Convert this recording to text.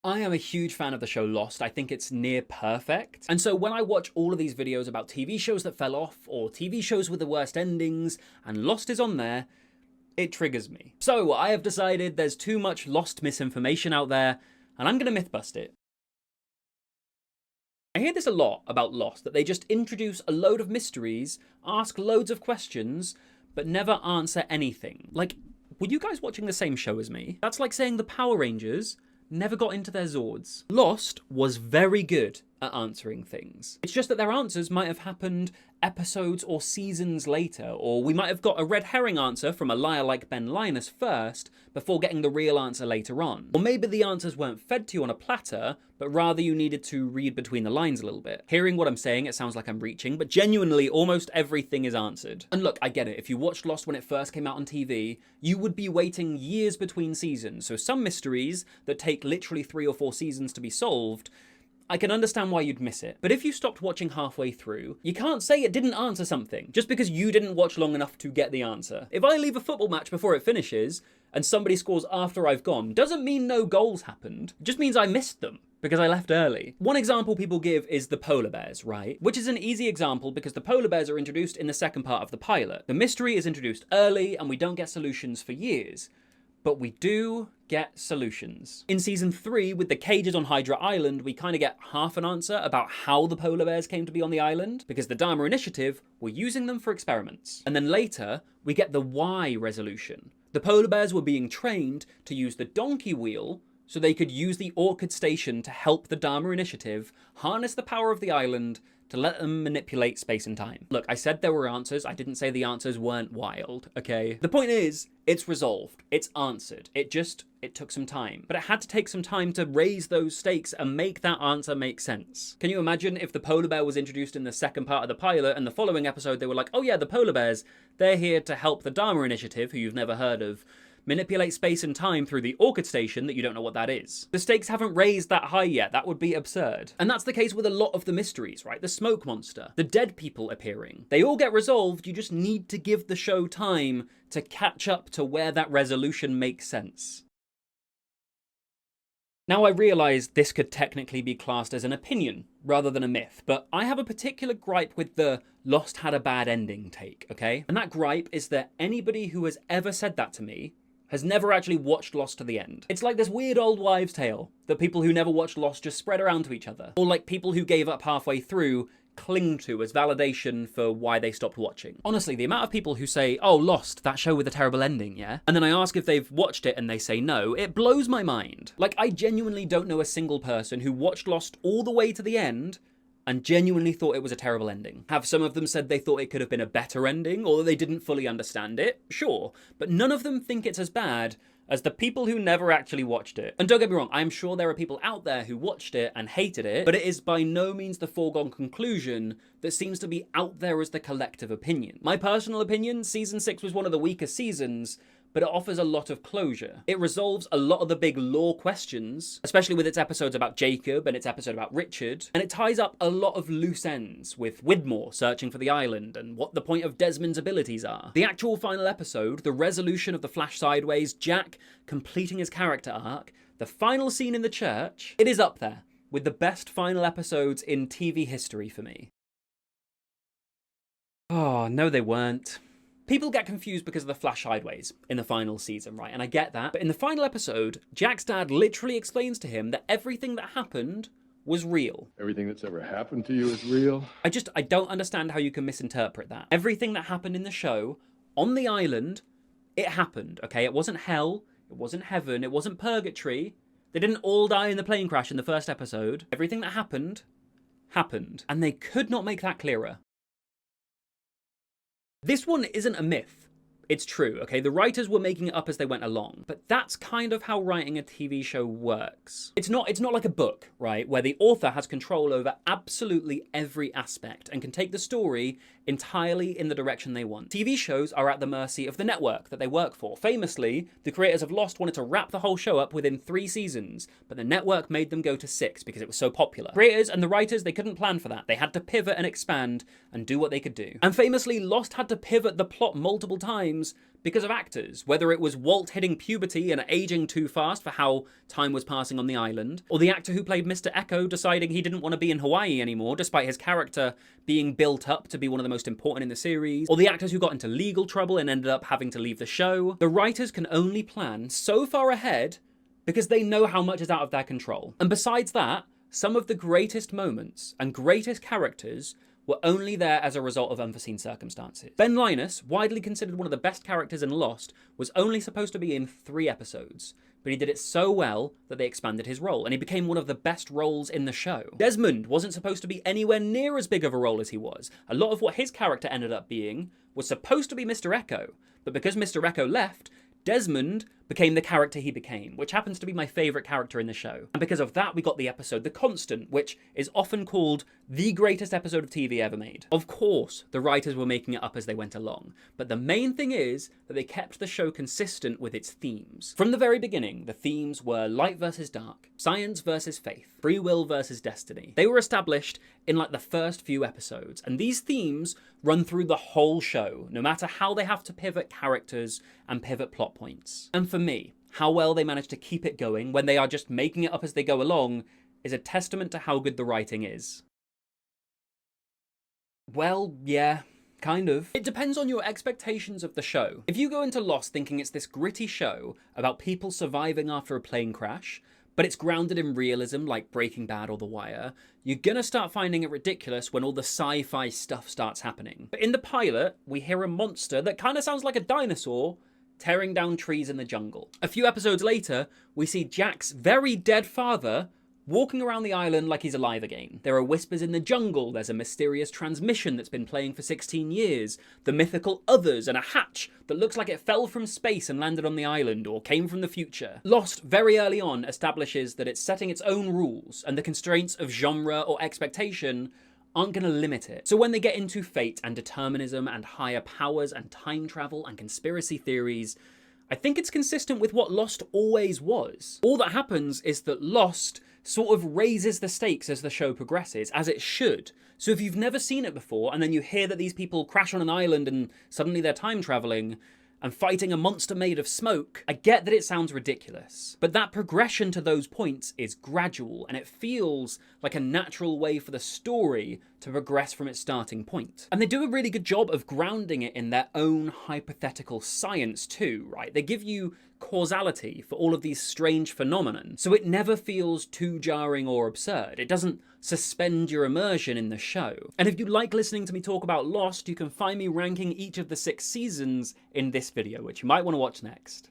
I am a huge fan of the show Lost. I think it's near perfect. And so when I watch all of these videos about TV shows that fell off or TV shows with the worst endings and Lost is on there, it triggers me. So I have decided there's too much Lost misinformation out there and I'm gonna myth bust it. I hear this a lot about Lost, that they just introduce a load of mysteries, ask loads of questions, but never answer anything. Like, were you guys watching the same show as me? That's like saying the Power Rangers never got into their Zords. Lost was very good at answering things. It's just that their answers might have happened episodes or seasons later, or we might have got a red herring answer from a liar like Ben Linus first, before getting the real answer later on. Or maybe the answers weren't fed to you on a platter, but rather you needed to read between the lines a little bit. Hearing what I'm saying, it sounds like I'm reaching, but genuinely, almost everything is answered. And look, I get it. If you watched Lost when it first came out on TV, you would be waiting years between seasons. So some mysteries that take literally 3 or 4 seasons to be solved, I can understand why you'd miss it. But if you stopped watching halfway through, you can't say it didn't answer something just because you didn't watch long enough to get the answer. If I leave a football match before it finishes and somebody scores after I've gone, doesn't mean no goals happened. It just means I missed them because I left early. One example people give is the polar bears, right? Which is an easy example because the polar bears are introduced in the second part of the pilot. The mystery is introduced early and we don't get solutions for years. But we do get solutions. In season 3, with the cages on Hydra Island, we kind of get half an answer about how the polar bears came to be on the island, because the Dharma Initiative were using them for experiments. And then later, we get the why resolution. The polar bears were being trained to use the donkey wheel so they could use the Orchid Station to help the Dharma Initiative harness the power of the island to let them manipulate space and time. Look, I said there were answers. I didn't say the answers weren't wild, okay? The point is, it's resolved. It's answered. It took some time. But it had to take some time to raise those stakes and make that answer make sense. Can you imagine if the polar bear was introduced in the second part of the pilot and the following episode they were like, oh yeah, the polar bears, they're here to help the Dharma Initiative, who you've never heard of, manipulate space and time through the Orchid Station that you don't know what that is. The stakes haven't raised that high yet. That would be absurd. And that's the case with a lot of the mysteries, right? The smoke monster, the dead people appearing. They all get resolved. You just need to give the show time to catch up to where that resolution makes sense. Now I realise this could technically be classed as an opinion rather than a myth, but I have a particular gripe with the Lost had a bad ending take, okay? And that gripe is that anybody who has ever said that to me has never actually watched Lost to the end. It's like this weird old wives' tale that people who never watched Lost just spread around to each other. Or like people who gave up halfway through cling to as validation for why they stopped watching. Honestly, the amount of people who say, oh, Lost, that show with a terrible ending, yeah? And then I ask if they've watched it and they say no, it blows my mind. Like, I genuinely don't know a single person who watched Lost all the way to the end and genuinely thought it was a terrible ending. Have some of them said they thought it could have been a better ending, or that they didn't fully understand it? Sure, but none of them think it's as bad as the people who never actually watched it. And don't get me wrong, I'm sure there are people out there who watched it and hated it, but it is by no means the foregone conclusion that seems to be out there as the collective opinion. My personal opinion, season 6 was one of the weakest seasons, but it offers a lot of closure. It resolves a lot of the big lore questions, especially with its episodes about Jacob and its episode about Richard, and it ties up a lot of loose ends, with Widmore searching for the island and what the point of Desmond's abilities are. The actual final episode, the resolution of the Flash Sideways, Jack completing his character arc, the final scene in the church, it is up there with the best final episodes in TV history for me. Oh, no they weren't. People get confused because of the Flash Sideways in the final season, right? And I get that. But in the final episode, Jack's dad literally explains to him that everything that happened was real. Everything that's ever happened to you is real? I don't understand how you can misinterpret that. Everything that happened in the show, on the island, it happened, okay? It wasn't hell, it wasn't heaven, it wasn't purgatory. They didn't all die in the plane crash in the first episode. Everything that happened, happened. And they could not make that clearer. This one isn't a myth. It's true, okay? The writers were making it up as they went along, but that's kind of how writing a TV show works. It's not like a book, right? Where the author has control over absolutely every aspect and can take the story entirely in the direction they want. TV shows are at the mercy of the network that they work for. Famously, the creators of Lost wanted to wrap the whole show up within 3 seasons, but the network made them go to 6 because it was so popular. Creators and the writers, they couldn't plan for that. They had to pivot and expand and do what they could do. And famously, Lost had to pivot the plot multiple times times because of actors, whether it was Walt hitting puberty and aging too fast for how time was passing on the island, or the actor who played Mr. Echo deciding he didn't want to be in Hawaii anymore despite his character being built up to be one of the most important in the series, or the actors who got into legal trouble and ended up having to leave the show. The writers can only plan so far ahead because they know how much is out of their control. And besides that, some of the greatest moments and greatest characters were only there as a result of unforeseen circumstances. Ben Linus, widely considered one of the best characters in Lost, was only supposed to be in 3 episodes, but he did it so well that they expanded his role, and he became one of the best roles in the show. Desmond wasn't supposed to be anywhere near as big of a role as he was. A lot of what his character ended up being was supposed to be Mr. Echo, but because Mr. Echo left, Desmond became the character he became, which happens to be my favourite character in the show. And because of that, we got the episode The Constant, which is often called the greatest episode of TV ever made. Of course, the writers were making it up as they went along, but the main thing is that they kept the show consistent with its themes. From the very beginning, the themes were light versus dark, science versus faith, free will versus destiny. They were established in like the first few episodes, and these themes run through the whole show, no matter how they have to pivot characters and pivot plot points. And for me, how well they manage to keep it going when they are just making it up as they go along is a testament to how good the writing is. Well, yeah, kind of. It depends on your expectations of the show. If you go into Lost thinking it's this gritty show about people surviving after a plane crash, but it's grounded in realism like Breaking Bad or The Wire, you're gonna start finding it ridiculous when all the sci-fi stuff starts happening. But in the pilot, we hear a monster that kind of sounds like a dinosaur tearing down trees in the jungle. A few episodes later, we see Jack's very dead father walking around the island like he's alive again. There are whispers in the jungle, there's a mysterious transmission that's been playing for 16 years, the mythical others, and a hatch that looks like it fell from space and landed on the island or came from the future. Lost, very early on, establishes that it's setting its own rules, and the constraints of genre or expectation aren't going to limit it. So when they get into fate and determinism and higher powers and time travel and conspiracy theories, I think it's consistent with what Lost always was. All that happens is that Lost sort of raises the stakes as the show progresses, as it should. So if you've never seen it before, and then you hear that these people crash on an island and suddenly they're time traveling and fighting a monster made of smoke, I get that it sounds ridiculous. But that progression to those points is gradual, and it feels like a natural way for the story to progress from its starting point. And they do a really good job of grounding it in their own hypothetical science too, right? They give you causality for all of these strange phenomenon, so it never feels too jarring or absurd. It doesn't suspend your immersion in the show. And if you like listening to me talk about Lost, you can find me ranking each of the 6 seasons in this video, which you might want to watch next.